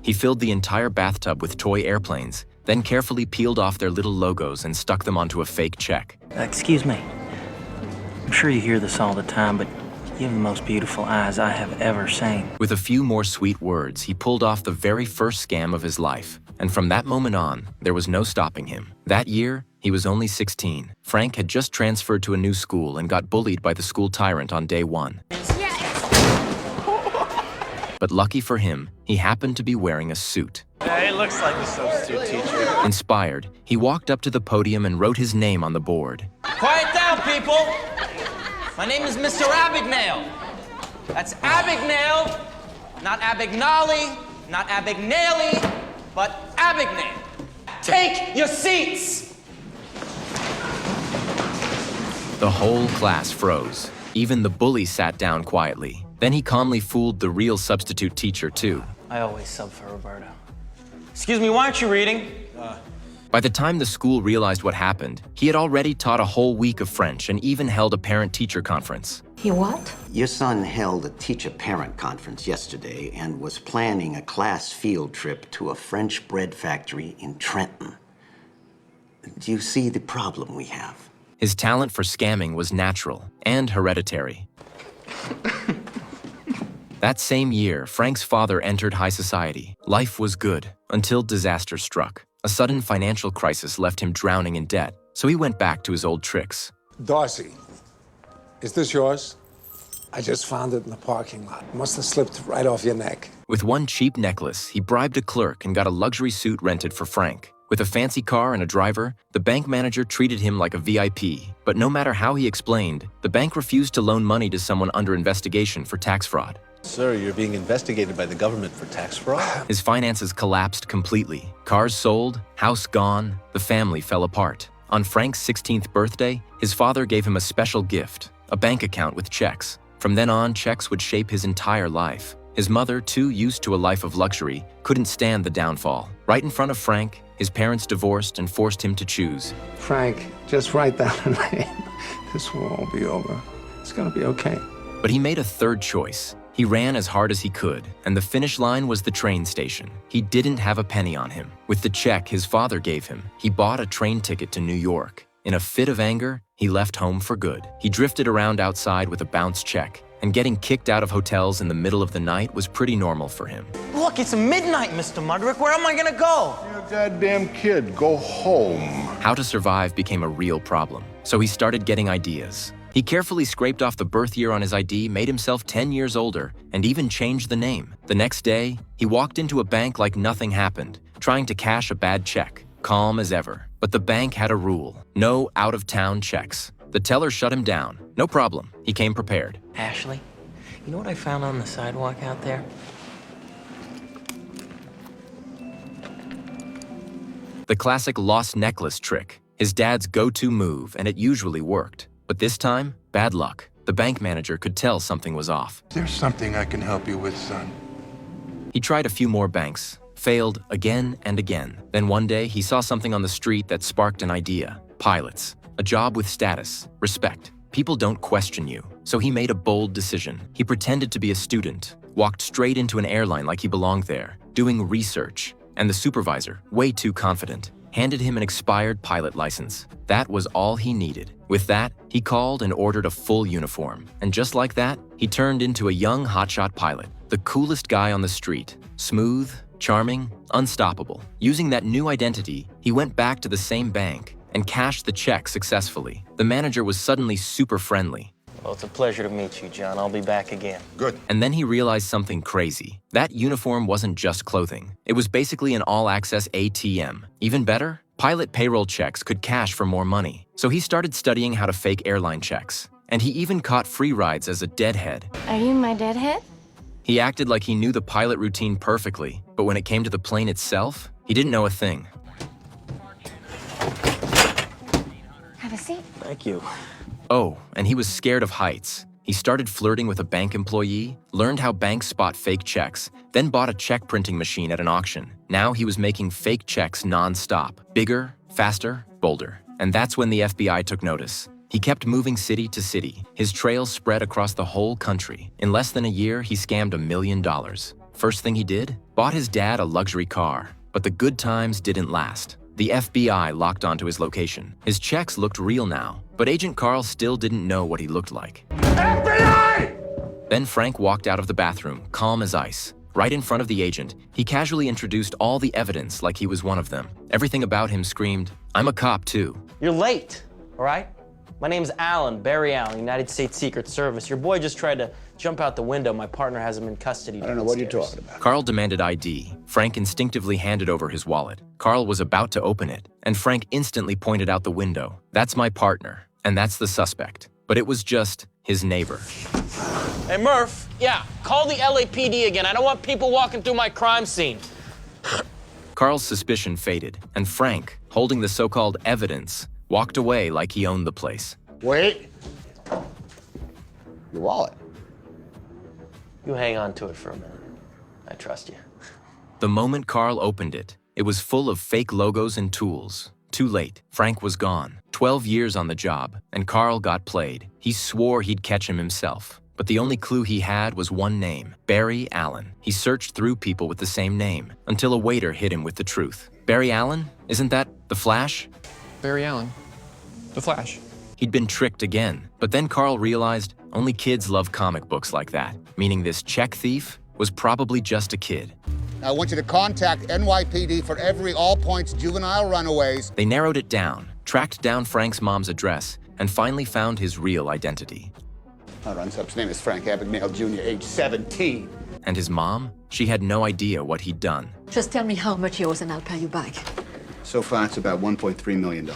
He filled the entire bathtub with toy airplanes, then carefully peeled off their little logos and stuck them onto a fake check. Excuse me. I'm sure you hear this all the time, but you have the most beautiful eyes I have ever seen. With a few more sweet words, he pulled off the very first scam of his life. And from that moment on, there was no stopping him. That year, he was only 16. Frank had just transferred to a new school and got bullied by the school tyrant on day one. But lucky for him, he happened to be wearing a suit. Yeah, it looks like a substitute teacher. Inspired, he walked up to the podium and wrote his name on the board. Quiet down, people! My name is Mr. Abagnale. That's Abagnale, not Abagnale, not Abagnale, but Abagnale. Take your seats! The whole class froze. Even the bully sat down quietly. Then he calmly fooled the real substitute teacher, too. I always sub for Roberto. Excuse me, why aren't you reading? By the time the school realized what happened, he had already taught a whole week of French and even held a parent-teacher conference. He what? Your son held a teacher-parent conference yesterday and was planning a class field trip to a French bread factory in Trenton. Do you see the problem we have? His talent for scamming was natural and hereditary. That same year, Frank's father entered high society. Life was good until disaster struck. A sudden financial crisis left him drowning in debt, so he went back to his old tricks. Darcy, is this yours? I just found it in the parking lot. Must have slipped right off your neck. With one cheap necklace, he bribed a clerk and got a luxury suit rented for Frank. With a fancy car and a driver, the bank manager treated him like a VIP. But no matter how he explained, the bank refused to loan money to someone under investigation for tax fraud. Sir, you're being investigated by the government for tax fraud? His finances collapsed completely. Cars sold, house gone, the family fell apart. On Frank's 16th birthday, his father gave him a special gift, a bank account with checks. From then on, checks would shape his entire life. His mother, too used to a life of luxury, couldn't stand the downfall. Right in front of Frank, his parents divorced and forced him to choose. Frank, just write down a name. This will all be over. It's gonna be okay. But he made a third choice. He ran as hard as he could, and the finish line was the train station. He didn't have a penny on him. With the check his father gave him, he bought a train ticket to New York. In a fit of anger, he left home for good. He drifted around outside with a bounced check, and getting kicked out of hotels in the middle of the night was pretty normal for him. Look, it's midnight, Mr. Mudrick. Where am I gonna go? You're a goddamn kid. Go home. How to survive became a real problem, so he started getting ideas. He carefully scraped off the birth year on his ID, made himself 10 years older, and even changed the name. The next day, he walked into a bank like nothing happened, trying to cash a bad check, calm as ever. But the bank had a rule: no out-of-town checks. The teller shut him down. No problem. He came prepared. Ashley, you know what I found on the sidewalk out there? The classic lost necklace trick. His dad's go-to move, and it usually worked. But this time, bad luck. The bank manager could tell something was off. There's something I can help you with, son. He tried a few more banks, failed again and again. Then one day, he saw something on the street that sparked an idea. Pilots. A job with status, respect. People don't question you. So he made a bold decision. He pretended to be a student, walked straight into an airline like he belonged there, doing research. And the supervisor, way too confident, handed him an expired pilot license. That was all he needed. With that, he called and ordered a full uniform. And just like that, he turned into a young hotshot pilot, the coolest guy on the street. Smooth, charming, unstoppable. Using that new identity, he went back to the same bank and cashed the check successfully. The manager was suddenly super friendly. Well, it's a pleasure to meet you, John. I'll be back again. Good. And then he realized something crazy. That uniform wasn't just clothing. It was basically an all-access ATM. Even better, pilot payroll checks could cash for more money. So he started studying how to fake airline checks. And he even caught free rides as a deadhead. Are you my deadhead? He acted like he knew the pilot routine perfectly, but when it came to the plane itself, he didn't know a thing. Have a seat. Thank you. Oh, and he was scared of heights. He started flirting with a bank employee, learned how banks spot fake checks, then bought a check printing machine at an auction. Now he was making fake checks non-stop, bigger, faster, bolder. And that's when the FBI took notice. He kept moving city to city. His trail spread across the whole country. In less than a year, he scammed $1 million. First thing he did? bought his dad a luxury car, but the good times didn't last. The FBI locked onto his location. His checks looked real now, but Agent Carl still didn't know what he looked like. FBI! Then Frank walked out of the bathroom, calm as ice. Right in front of the agent, he casually introduced all the evidence like he was one of them. Everything about him screamed, "I'm a cop too." You're late, all right? My name's Alan, Barry Allen, United States Secret Service. Your boy just tried to jump out the window. My partner has him in custody. I don't know what you're talking about. Carl demanded ID. Frank instinctively handed over his wallet. Carl was about to open it, and Frank instantly pointed out the window. "That's my partner, and that's the suspect." But it was just his neighbor. Hey, Murph, yeah, call the LAPD again. I don't want people walking through my crime scene. Carl's suspicion faded, and Frank, holding the so-called evidence, walked away like he owned the place. Wait. Your wallet. You hang on to it for a minute. I trust you. The moment Carl opened it, it was full of fake logos and tools. Too late. Frank was gone. 12 years on the job, and Carl got played. He swore he'd catch him himself. But the only clue he had was one name, Barry Allen. He searched through people with the same name, until a waiter hit him with the truth. "Barry Allen? Isn't that the Flash?" Barry Allen. The Flash. He'd been tricked again. But then Carl realized only kids love comic books like that, meaning this check thief was probably just a kid. I want you to contact NYPD for every all-points juvenile runaways. They narrowed it down, tracked down Frank's mom's address, and finally found his real identity. Our unsub's name is Frank Abagnale Jr., age 17. And his mom? She had no idea what he'd done. Just tell me how much yours and I'll pay you back. So far, it's about $1.3 million.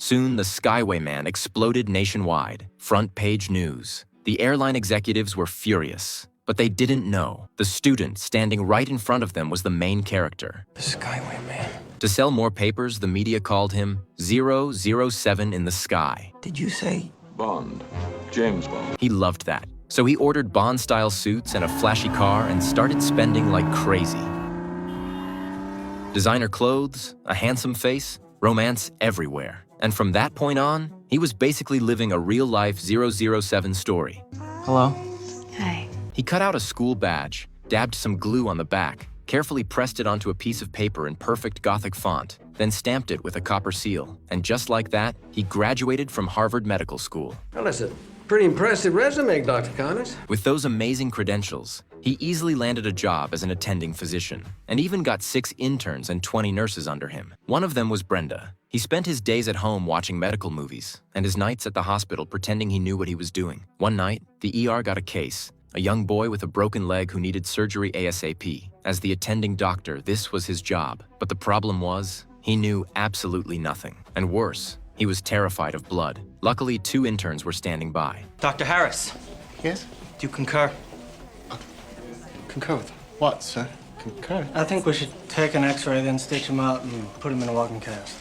Soon, the Skyway Man exploded nationwide. Front page news. The airline executives were furious, but they didn't know. The student standing right in front of them was the main character. The Skyway Man. To sell more papers, the media called him 007 in the sky. Did you say? Bond. James Bond. He loved that. So he ordered Bond-style suits and a flashy car and started spending like crazy. Designer clothes, a handsome face, romance everywhere. And from that point on, he was basically living a real-life 007 story. Hello? Hi. He cut out a school badge, dabbed some glue on the back, carefully pressed it onto a piece of paper in perfect Gothic font, then stamped it with a copper seal. And just like that, he graduated from Harvard Medical School. Well, that's a pretty impressive resume, Dr. Connors. With those amazing credentials, he easily landed a job as an attending physician, and even got 6 interns and 20 nurses under him. One of them was Brenda. He spent his days at home watching medical movies, and his nights at the hospital pretending he knew what he was doing. One night, the ER got a case. A young boy with a broken leg who needed surgery ASAP. As the attending doctor, this was his job. But the problem was, he knew absolutely nothing. And worse, he was terrified of blood. Luckily, 2 interns were standing by. Dr. Harris. Yes? Do you concur? Concur with what, sir? Concur? I think we should take an x-ray, then stitch him out and put him in a walking cast.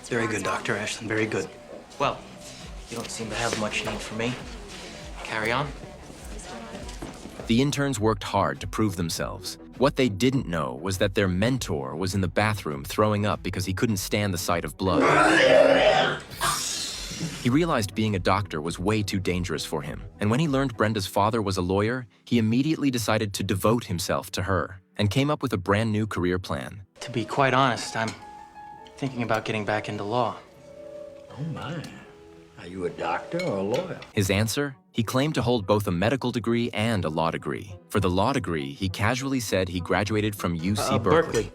Very good, Dr. Ashton, very good. Well, you don't seem to have much need for me. Carry on. The interns worked hard to prove themselves. What they didn't know was that their mentor was in the bathroom throwing up because he couldn't stand the sight of blood. He realized being a doctor was way too dangerous for him, and when he learned Brenda's father was a lawyer, he immediately decided to devote himself to her and came up with a brand new career plan. To be quite honest, I'm thinking about getting back into law. Oh, my. Are you a doctor or a lawyer? His answer? He claimed to hold both a medical degree and a law degree. For the law degree, he casually said he graduated from UC Berkeley.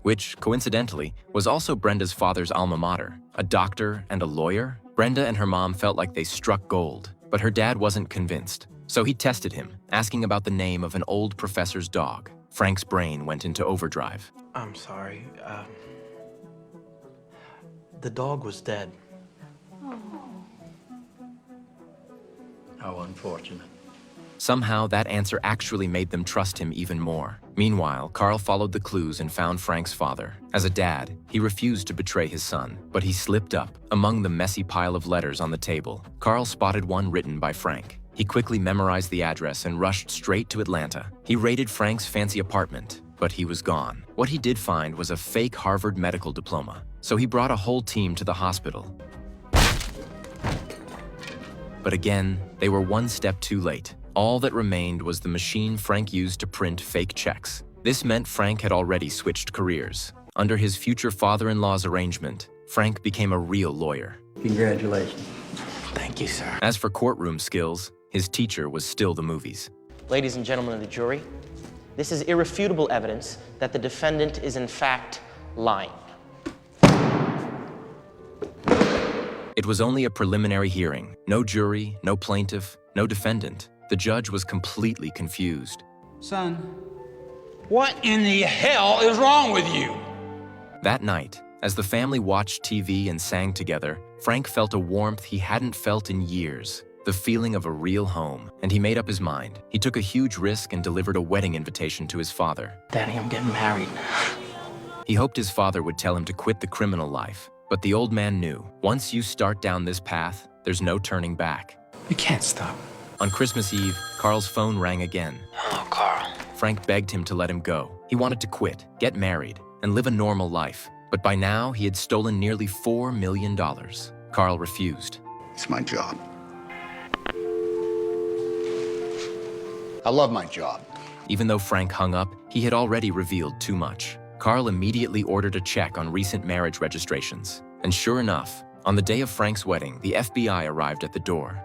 Which, coincidentally, was also Brenda's father's alma mater. A doctor and a lawyer? Brenda and her mom felt like they struck gold, but her dad wasn't convinced. So he tested him, asking about the name of an old professor's dog. Frank's brain went into overdrive. I'm sorry. The dog was dead. How unfortunate. Somehow, that answer actually made them trust him even more. Meanwhile, Carl followed the clues and found Frank's father. As a dad, he refused to betray his son, but he slipped up. Among the messy pile of letters on the table, Carl spotted one written by Frank. He quickly memorized the address and rushed straight to Atlanta. He raided Frank's fancy apartment, but he was gone. What he did find was a fake Harvard medical diploma, so he brought a whole team to the hospital. But again, they were one step too late. All that remained was the machine Frank used to print fake checks. This meant Frank had already switched careers. Under his future father-in-law's arrangement, Frank became a real lawyer. Congratulations. Thank you, sir. As for courtroom skills, his teacher was still the movies. Ladies and gentlemen of the jury, this is irrefutable evidence that the defendant is in fact lying. It was only a preliminary hearing. No jury, no plaintiff, no defendant. The judge was completely confused. Son, what in the hell is wrong with you? That night, as the family watched TV and sang together, Frank felt a warmth he hadn't felt in years. The feeling of a real home, and he made up his mind. He took a huge risk and delivered a wedding invitation to his father. Daddy, I'm getting married. He hoped his father would tell him to quit the criminal life, but the old man knew, once you start down this path, there's no turning back. You can't stop. On Christmas Eve, Carl's phone rang again. Oh, Carl. Frank begged him to let him go. He wanted to quit, get married, and live a normal life. But by now, he had stolen nearly $4 million. Carl refused. It's my job. I love my job. Even though Frank hung up, he had already revealed too much. Carl immediately ordered a check on recent marriage registrations. And sure enough, on the day of Frank's wedding, the FBI arrived at the door.